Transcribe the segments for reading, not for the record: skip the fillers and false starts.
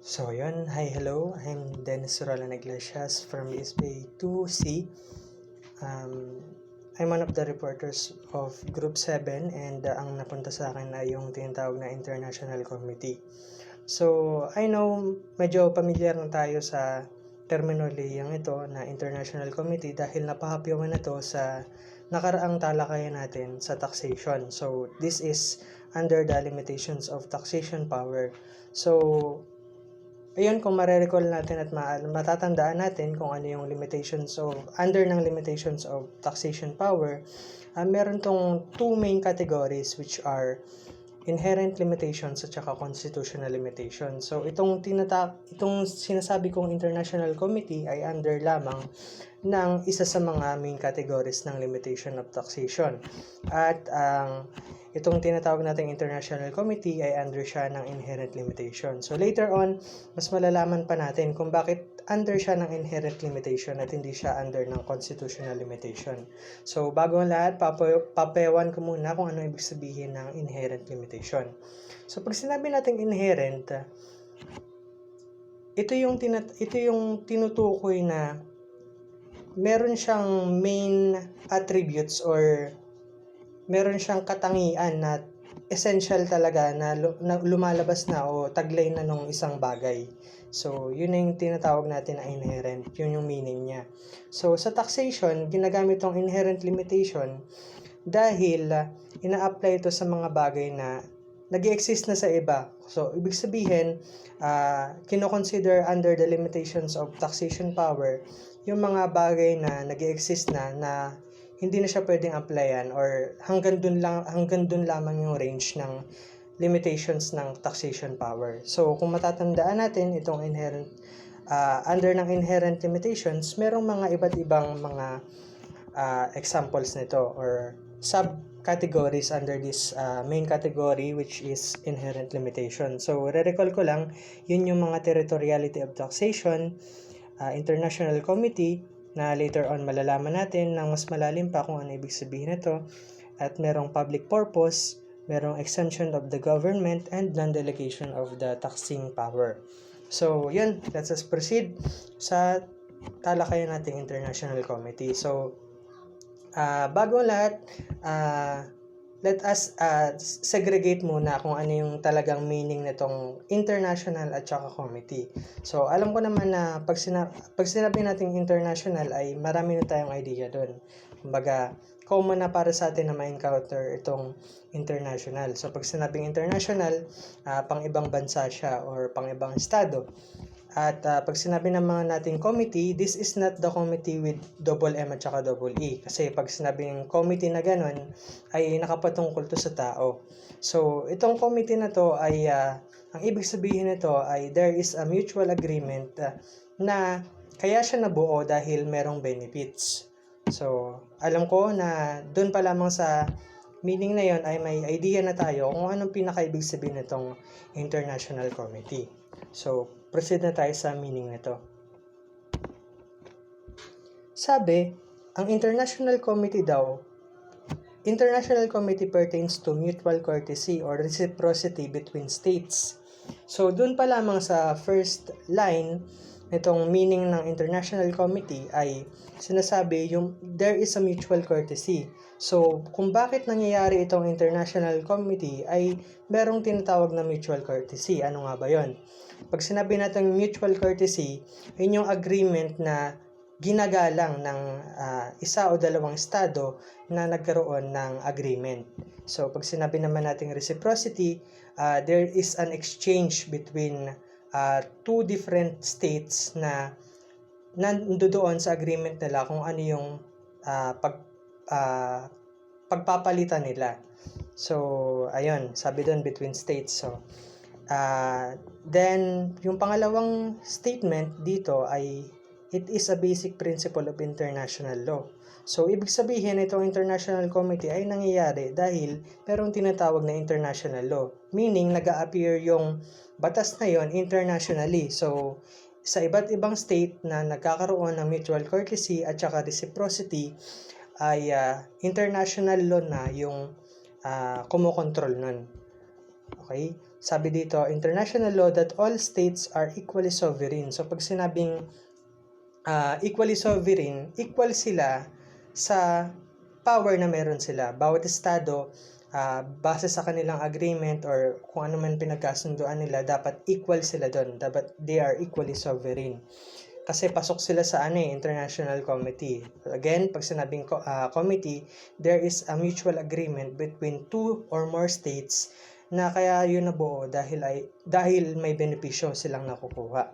So yun, hi, hello, I'm Dennis Roland Iglesias from SBA 2C. I'm one of the reporters of Group 7 and ang napunta sa akin ay yung tinatawag na International Committee. So I know medyo familiar na tayo sa terminolohiyang ito na International Committee dahil napahapyawan na to sa nakaraang talakayan natin sa taxation. So this is under the limitations of taxation power. So ayun, kung marirecall natin at matatandaan natin kung ano yung limitations of, under ng limitations of taxation power, meron tong two main categories which are inherent limitations at saka constitutional limitations. So itong sinasabi kong International Committee ay under lamang ng isa sa mga main categories ng limitation of taxation. At itong tinatawag nating International Committee ay under siya ng inherent limitation. So later on, mas malalaman pa natin kung bakit under siya ng inherent limitation at hindi siya under ng constitutional limitation. So bago ang lahat, papayawan ko muna kung ano ibig sabihin ng inherent limitation. So pag sinabi nating inherent, ito yung tinutukoy na meron siyang main attributes or meron siyang katangian na essential talaga na lumalabas na o taglay na nung isang bagay. So, yun yung tinatawag natin na inherent. Yun yung meaning niya. So, sa taxation, ginagamit tong inherent limitation dahil ina-apply ito sa mga bagay na nag-exist na sa iba. So, ibig sabihin, kino-consider under the limitations of taxation power yung mga bagay na nag-exist na hindi na siya pwedeng applyan or hanggang dun lamang yung range ng limitations ng taxation power. So, kung matatandaan natin itong inherent under ng inherent limitations, merong mga iba't ibang mga examples nito or subcategories under this main category which is inherent limitation. So, re-recall ko lang, yun yung mga territoriality of taxation, International Committee, na later on malalaman natin ng mas malalim pa kung ano ibig sabihin nito, at merong public purpose, merong exemption of the government, and non-delegation of the taxing power. So, yun, let's just proceed sa talakayan nating International Committee. So, bago lahat, let us segregate muna kung ano yung talagang meaning nitong international at saka committee. So, alam ko naman na pag sinabi natin international ay marami na tayong idea doon. Kumbaga, common na para sa atin na ma-encounter itong international. So, pag sinabing international, pang ibang bansa siya or pang ibang estado. At pag sinabi ng mga nating committee, this is not the committee with double M at saka double E. Kasi pag sinabi ng committee na ganun, ay nakapatungkol to sa tao. So, itong committee na to ay, ang ibig sabihin nito ay there is a mutual agreement na kaya siya nabuo dahil merong benefits. So, alam ko na doon pa lamang sa meaning na yon ay may idea na tayo kung anong pinaka-ibig sabihin nitong International Committee. So, proceed na tayo sa meaning nito. Sabi, ang International Committee pertains to mutual courtesy or reciprocity between states. So, dun pa lamang sa first line nitong meaning ng International Committee ay sinasabi yung there is a mutual courtesy. So, kung bakit nangyayari itong International Committee ay merong tinatawag na mutual courtesy. Ano nga ba yon? Pag sinabi natin mutual courtesy, yun yung agreement na ginagalang ng isa o dalawang estado na nagkaroon ng agreement. So, pag sinabi naman natin reciprocity, there is an exchange between two different states na nandoon sa agreement nila kung ano yung pagpapalitan nila. So, ayun, sabi doon between states. So, then, yung pangalawang statement dito ay it is a basic principle of international law. So, ibig sabihin itong International Committee ay nangyayari dahil merong tinatawag na international law. Meaning, nag-a-appear yung batas na yon internationally. So, sa iba't ibang state na nagkakaroon ng mutual courtesy at saka reciprocity ay international law na yung kumokontrol nun. Okay? sabi dito, international law that all states are equally sovereign. So pag sinabing equally sovereign, equal sila sa power na meron sila. Bawat estado, base sa kanilang agreement or kung ano man pinagkasunduan nila, dapat equal sila doon. Dapat they are equally sovereign. Kasi pasok sila sa international committee. Again, pag sinabing committee, there is a mutual agreement between two or more states na kaya yun nabuo dahil may benepisyo silang nakukuha.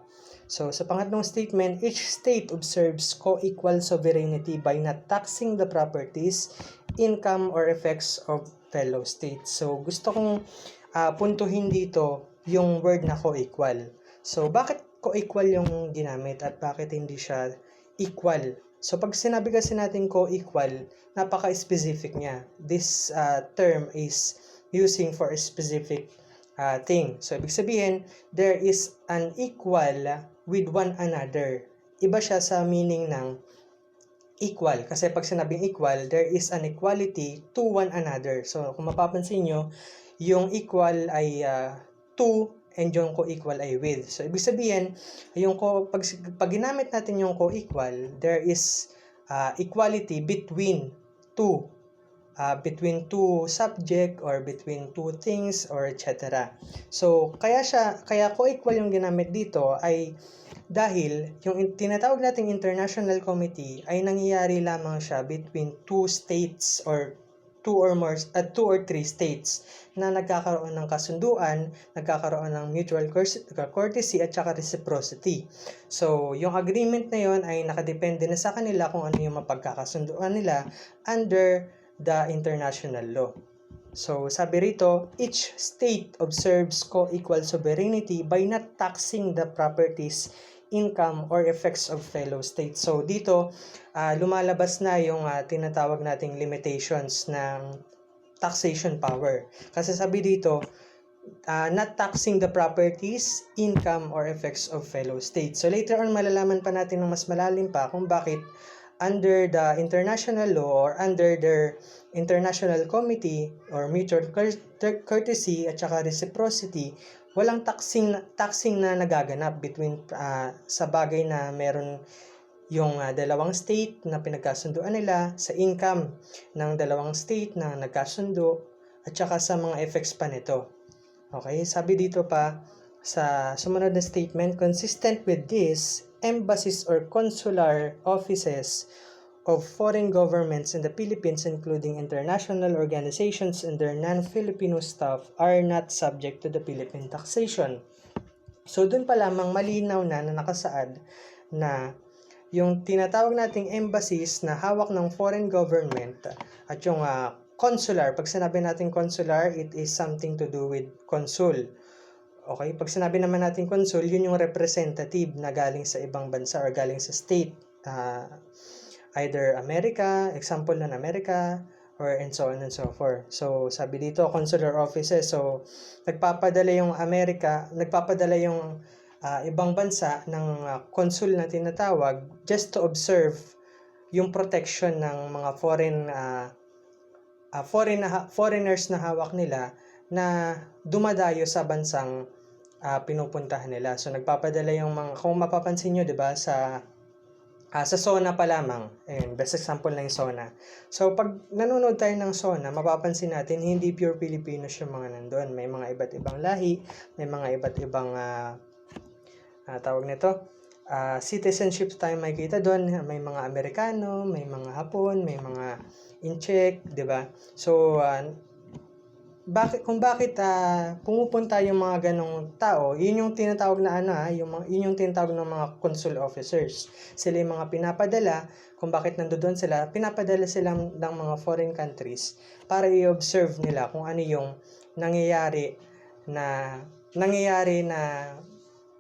So, sa pangatlong statement, each state observes co-equal sovereignty by not taxing the properties, income, or effects of fellow states. So, gusto kong puntuhin dito yung word na co-equal. So, bakit co-equal yung ginamit at bakit hindi siya equal? So, pag sinabi kasi natin co-equal, napaka-specific niya. This term is using for a specific thing. So, ibig sabihin, there is an equal with one another. Iba siya sa meaning ng equal. Kasi pag sinabing equal, there is an equality to one another. So, kung mapapansin nyo, yung equal ay to and yung co-equal ay with. So, ibig sabihin, pag ginamit natin yung co-equal, there is equality between two subject or between two things or etc. So, kaya co-equal yung ginamit dito ay dahil yung tinatawag nating international committee ay nangyayari lamang siya between two states or two or three states na nagkakaroon ng kasunduan, nagkakaroon ng mutual courtesy at saka reciprocity. So, yung agreement na yon ay nakadepende na sa kanila kung ano yung mapagkakasunduan nila under the international law. So, sabi rito, each state observes co-equal sovereignty by not taxing the properties, income, or effects of fellow states. So, dito, lumalabas na yung tinatawag nating limitations ng taxation power. Kasi sabi dito, not taxing the properties, income, or effects of fellow states. So, later on, malalaman pa natin ng mas malalim pa kung bakit under the international law or under their international committee or mutual courtesy at saka reciprocity, walang taxing na nagaganap between sa bagay na meron yung dalawang state na pinagkasunduan nila, sa income ng dalawang state na nagkasundo, at saka sa mga effects pa nito. Okay, sabi dito pa sa sumunod na statement, consistent with this, embassies or consular offices of foreign governments in the Philippines, including international organizations and their non-Filipino staff, are not subject to the Philippine taxation. So, dun pa lamang malinaw na nakasaad na yung tinatawag nating embassies na hawak ng foreign government at yung consular, pag sinabi natin consular, it is something to do with consul. Okay? Pag sinabi naman natin consul, yun yung representative na galing sa ibang bansa or galing sa state. Either America, example ng America, or and so on and so forth. So, sabi dito, consular offices. So, nagpapadala yung ibang bansa ng consul na tinatawag just to observe yung protection ng mga foreigners na hawak nila na dumadayo sa bansang pinupuntahan nila. So, nagpapadala yung kung mapapansin nyo, diba, sa SONA pa lamang. Ayun, best example na yung SONA. So, pag nanonood tayo ng SONA, mapapansin natin, hindi pure Filipinos yung mga nandun. May mga iba't ibang lahi, may mga iba't ibang, tawag nito, citizenship tayo makikita doon. May mga Amerikano, may mga Hapon, may mga Incheck, di ba? So, bakit pumupunta yung mga ganong tao, yun yung tinatawag na yun yung tinatawag ng mga consul officers. Sila yung mga pinapadala, kung bakit nandoon sila, pinapadala sila ng mga foreign countries para i-observe nila kung ano yung nangyayari na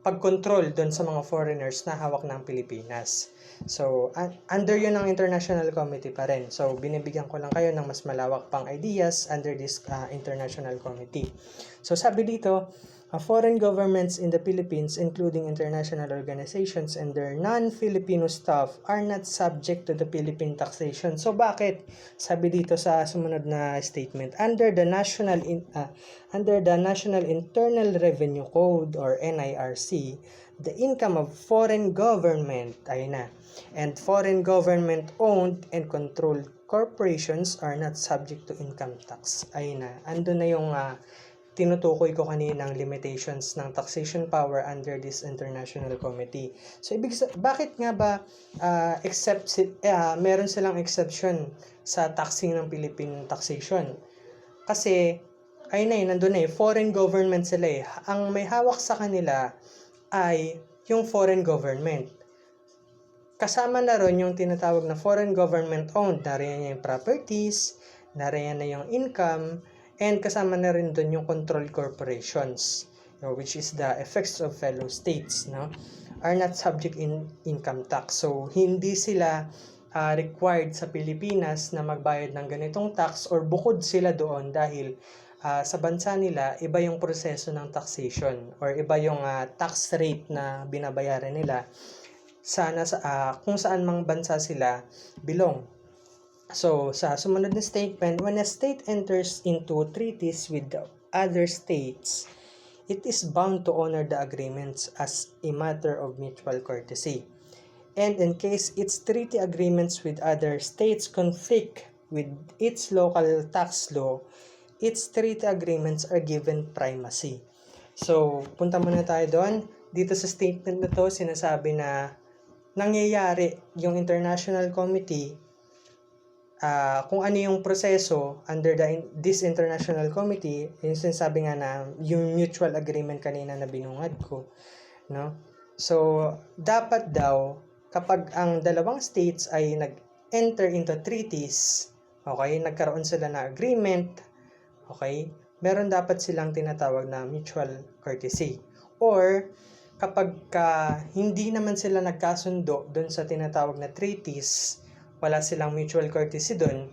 pag-control doon sa mga foreigners na hawak ng Pilipinas. So, under yun ng international committee pa rin. So, binibigyan ko lang kayo ng mas malawak pang ideas under this international committee. So, sabi dito, Foreign governments in the Philippines, including international organizations and their non-Filipino staff, are not subject to the Philippine taxation. So bakit? Sabi dito sa sumunod na statement, under the National Internal Revenue Code or NIRC, the income of foreign government, ayun na, and foreign government owned and controlled corporations are not subject to income tax. Ayun na, ando na yung tinutukoy ko kaninang limitations ng taxation power under this international committee. So bakit nga ba meron silang exception sa taxing ng Philippine taxation? Kasi ayun na nandun na foreign government sila Ang may hawak sa kanila ay yung foreign government. Kasama na ron yung tinatawag na foreign government owned, nariyan yung properties, nariyan na yung income, and kasama na rin doon yung control corporations, which is the effects of fellow states, are not subject in income tax. So, hindi sila required sa Pilipinas na magbayad ng ganitong tax or bukod sila doon dahil sa bansa nila, iba yung proseso ng taxation or iba yung tax rate na binabayaran nila kung saan mang bansa sila belong. So, sa sumunod na statement, when a state enters into treaties with the other states, it is bound to honor the agreements as a matter of mutual courtesy. And in case its treaty agreements with other states conflict with its local tax law, its treaty agreements are given primacy. So, punta muna tayo doon. Dito sa statement na to, sinasabi na nangyayari yung International Committee kung ano yung proseso under this international committee, yung sinasabi nga na yung mutual agreement kanina na binungad ko, So, dapat daw, kapag ang dalawang states ay nag-enter into treaties, okay, nagkaroon sila na agreement, okay, meron dapat silang tinatawag na mutual courtesy. Or, kapag hindi naman sila nagkasundo doon sa tinatawag na treaties, wala silang mutual courtesy doon,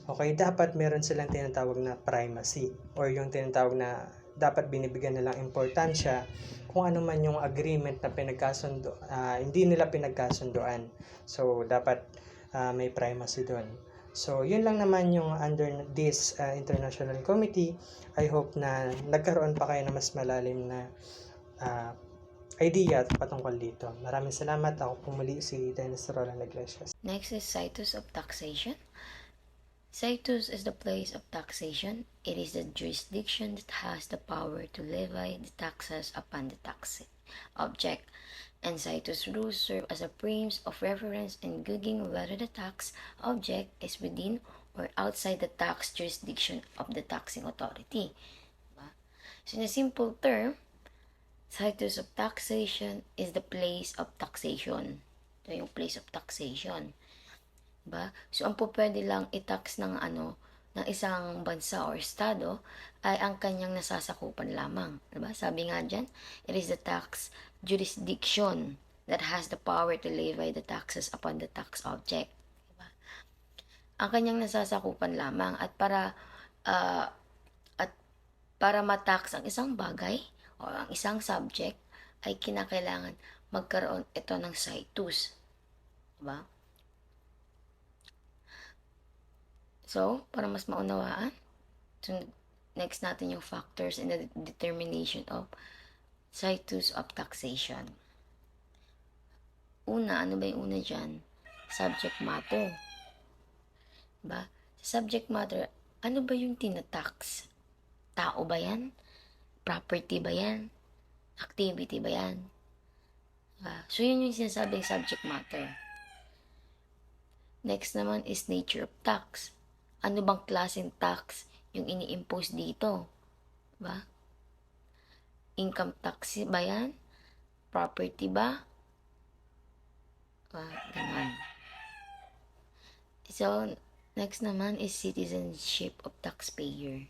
okay, dapat meron silang tinatawag na primacy or yung tinatawag na dapat binibigyan nilang importansya kung ano man yung agreement na hindi nila pinagkasundoan. So, dapat may primacy doon. So, yun lang naman yung under this international committee. I hope na nagkaroon pa kayo na mas malalim na idea patungkol dito. Maraming salamat. Ako pumuli si Dennis Roland Iglesias. Next is situs of taxation. Situs is the place of taxation. It is the jurisdiction that has the power to levy the taxes upon the tax object. And situs rules serve as a frames of reference in gauging whether the tax object is within or outside the tax jurisdiction of the taxing authority. So in a simple term, situs of taxation is the place of taxation. Ito yung place of taxation. Diba? So, ang pwede lang i-tax ng isang bansa or estado ay ang kanyang nasasakupan lamang. Diba? Sabi nga dyan, it is the tax jurisdiction that has the power to levy the taxes upon the tax object. Diba? Ang kanyang nasasakupan lamang at para ma-tax ang isang bagay o ang isang subject ay kinakailangan magkaroon ito ng situs. Diba? So, para mas maunawaan, so next natin yung factors in the determination of situs of taxation. Una, ano ba yung una dyan? Subject matter. Diba? Subject matter, ano ba yung tinatax? Tao ba yan? Property ba yan? Activity ba yan? So, yun yung sinasabing subject matter. Next naman is nature of tax. Ano bang klaseng tax yung ini-impose dito? Diba? Income tax ba yan? Property ba? Ganun. So, next naman is citizenship of taxpayer.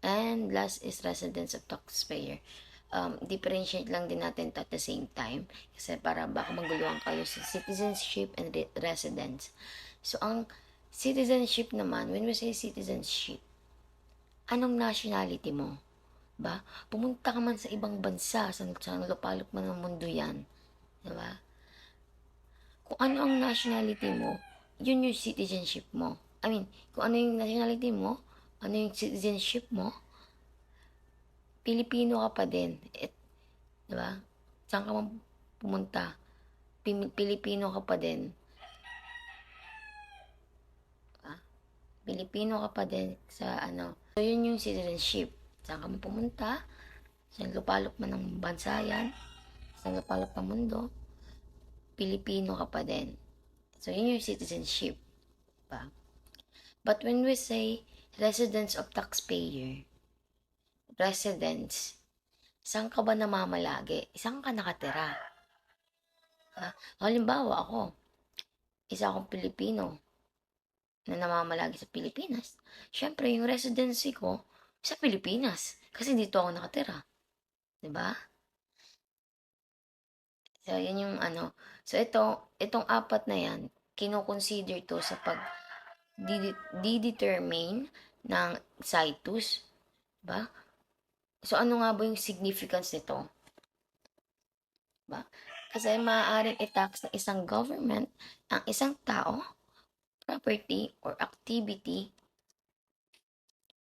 And last is residence of taxpayer. Differentiate lang din natin at the same time kasi para baka maguluhan kayo sa citizenship and residence. So, ang citizenship naman, when we say citizenship, anong nationality mo? Diba? Pumunta ka man sa ibang bansa, sa lupalop man ng mundo yan. Diba? Kung ano ang nationality mo, yun yung citizenship mo. I mean, kung ano yung nationality mo, ano yung citizenship mo, Pilipino ka pa din. Diba? Saan ka man pumunta, Pilipino ka pa din. Diba? Pilipino ka pa din sa ano. So, yun yung citizenship. Saan ka man pumunta, sa lupalop man ng bansa yan, sa lupalop ng mundo, Pilipino ka pa din. So, yun yung citizenship. Diba? But when we say residence of taxpayer, residence, saan ka ba namamalagi? Saan ka nakatira? Halimbawa ako, isa akong Pilipino na namamalagi sa Pilipinas. Siyempre, yung residency ko sa Pilipinas. Kasi dito ako nakatira. Diba? So, yun yung ano. So, itong apat na yan, kinoconsider to sa pag di-determine ng situs. Diba? So, ano nga ba yung significance nito? Diba? Kasi maaaring i-tax ng isang government ang isang tao, property, or activity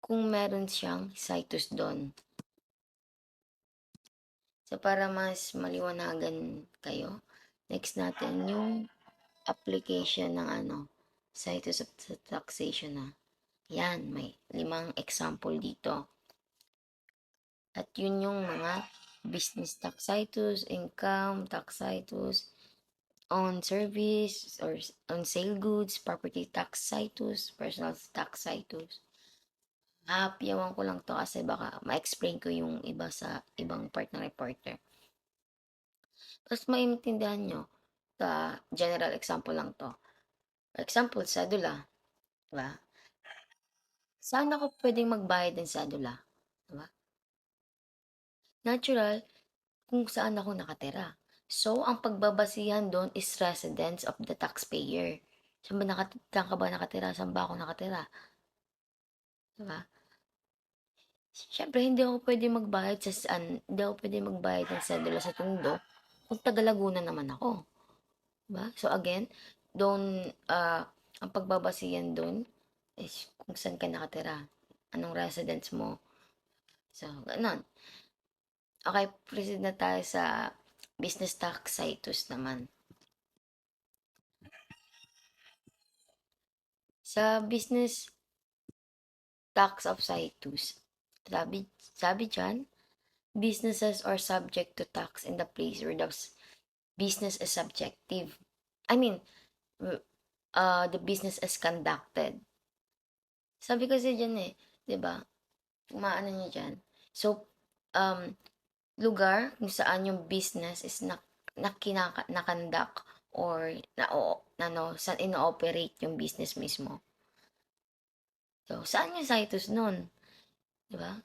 kung meron siyang situs doon. So, para mas maliwanagan kayo, next natin yung application ng situs of taxation na. Yan, may 5 example dito. At yun yung mga business tax situs, income tax situs, on service or on sale goods, property tax situs, personal tax situs. Hapyawan ko lang to kasi baka ma-explain ko yung iba sa ibang part ng reporter. Tapos maintindihan nyo, sa general example lang to. For example, sadula. Diba? Saan ako pwedeng magbayad ng sadula? Diba? Natural, kung saan ako nakatira. So, ang pagbabasihan doon is residence of the taxpayer. Saan ka ba nakatira? Saan ba ako nakatira? Diba? Siyempre, hindi ako pwede magbayad ng sedula sa Tondo kung taga Laguna naman ako. Diba? So, again, ang pagbabasihan doon is kung saan ka nakatira. Anong residence mo. So, ganun. Okay, proceed na tayo sa business tax situs naman. Sa business tax of situs, sabi dyan, businesses are subject to tax in the place where the business is subjective. I mean, the business is conducted. Sabi kasi dyan di ba? Maano nyo dyan. So, lugar kung saan yung business is na-conduct or saan ino-operate yung business mismo. So, saan yung situs nun? Diba?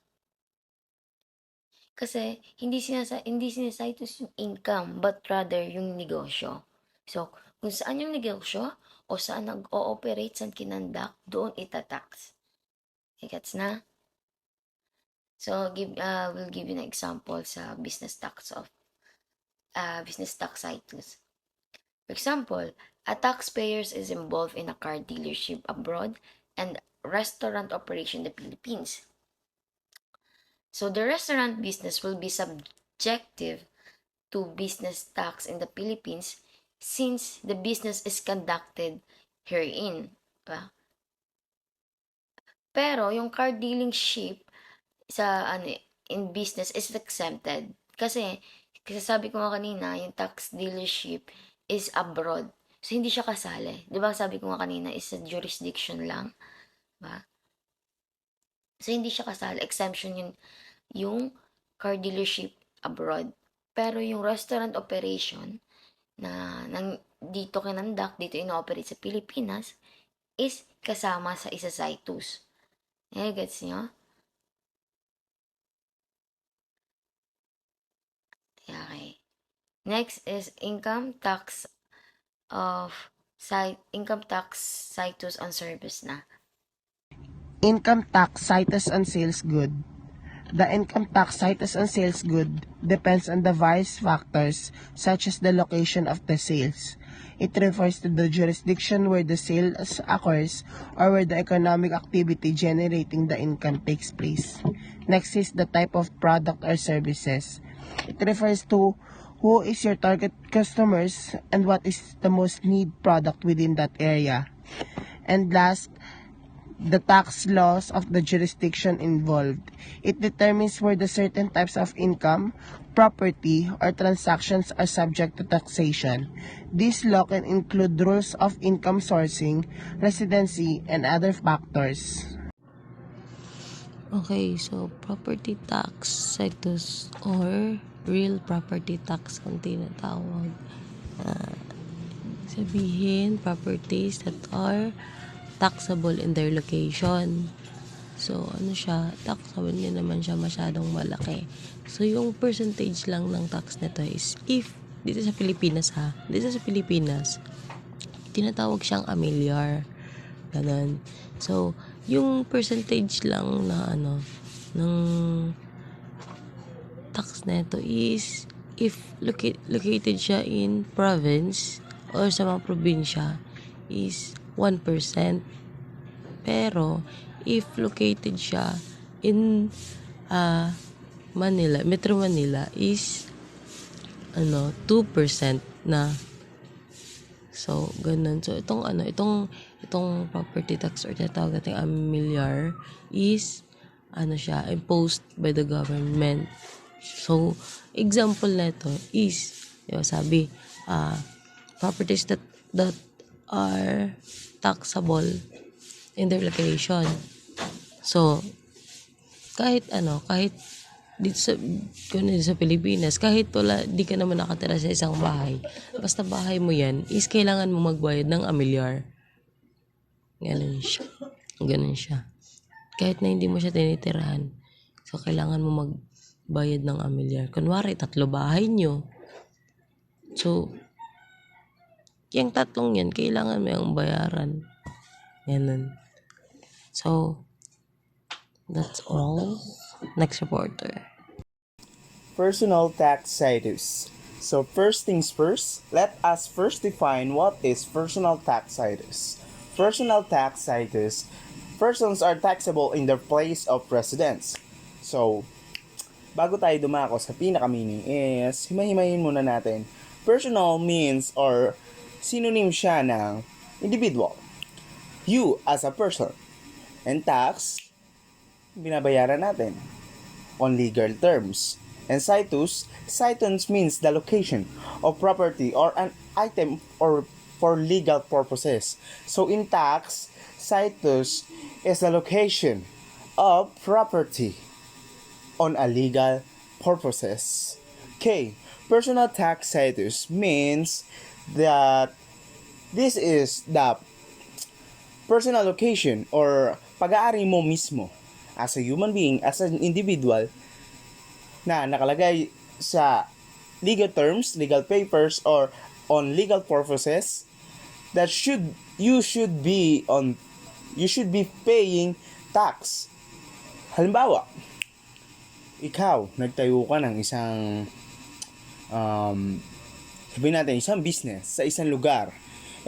Kasi, hindi sinasitus yung income, but rather yung negosyo. So, kung saan yung negosyo, o saan nag-ooperate, saan kinandak, doon itatax. Okay, gets na? So, we'll give you an example sa business tax situs. For example, a taxpayer is involved in a car dealership abroad and restaurant operation in the Philippines. So, the restaurant business will be subjective to business tax in the Philippines since the business is conducted herein. Diba? Pero, yung car dealership in business is exempted. Kasi sabi ko nga kanina, yung tax dealership is abroad. So, hindi siya kasali. Di ba sabi ko nga kanina, is a jurisdiction lang. Diba? So, hindi siya kasali. Exemption yung car dealership abroad. Pero yung restaurant operation na dito kinandak, dito ino-operate sa Pilipinas, is kasama sa isa situs. Gets nyo? Okay. Next is income tax situs on service na. Income tax situs on sales good. The income tax cited on sales good depends on the various factors such as the location of the sales. It refers to the jurisdiction where the sales occurs or where the economic activity generating the income takes place. Next is the type of product or services. It refers to who is your target customers and what is the most need product within that area. And last, the tax laws of the jurisdiction involved. It determines where the certain types of income, property, or transactions are subject to taxation. This law can include rules of income sourcing, residency, and other factors. Okay, so property tax situs or real property tax kung tinatawag. Sabihin, properties that are taxable in their location. So, ano siya, taxable niya naman siya masyadong malaki. So, yung percentage lang ng tax nito is if, dito sa Pilipinas tinatawag siyang amilyar. Ganun. So, yung percentage lang na ng tax nito is if located siya in province or sa mga probinsya is 1%. Pero, if located siya in Manila, Metro Manila is 2% na. So, ganun. So, itong property tax or tinatawag nating amilyar is siya, imposed by the government. So, example nito is, sabi, properties that are taxable in their location. So, kahit dito sa Pilipinas, kahit di ka naman nakatira sa isang bahay, basta bahay mo yan, is kailangan mo magbayad ng amilyar. Ganun siya. Kahit na hindi mo siya tinitirahan, so kailangan mo magbayad ng amilyar. Kunwari, 3 bahay nyo. So, yung 3 yan, kailangan mo yung bayaran. Ganun. So, that's all. Next reporter. Personal tax situs. So first things first, let us first define what is personal tax situs. Personal tax situs, persons are taxable in their place of residence. So, bago tayo dumako sa pinaka-meaning is, himahimayin muna natin. Personal means or synonym siya ng individual. You as a person. And tax, binabayaran natin on legal terms. And situs means the location of property or an item or for legal purposes. So in tax, situs is the location of property on a legal purposes. Okay, personal tax situs means that this is the personal location or pag-aari mo mismo as a human being, as an individual na nakalagay sa legal terms, legal papers, or on legal purposes that you should be paying tax. Halimbawa, ikaw nagtayo ka ng isang sabihin natin isang business sa isang lugar,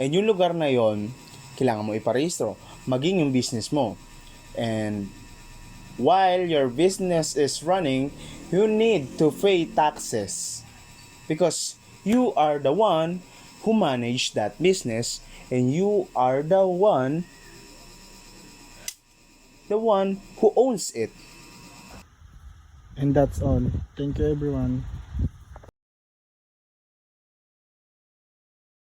and yung lugar na yon kailangan mo iparehistro maging yung business mo. And while your business is running, you need to pay taxes because you are the one who manage that business and you are the one who owns it. And that's all. Thank you everyone.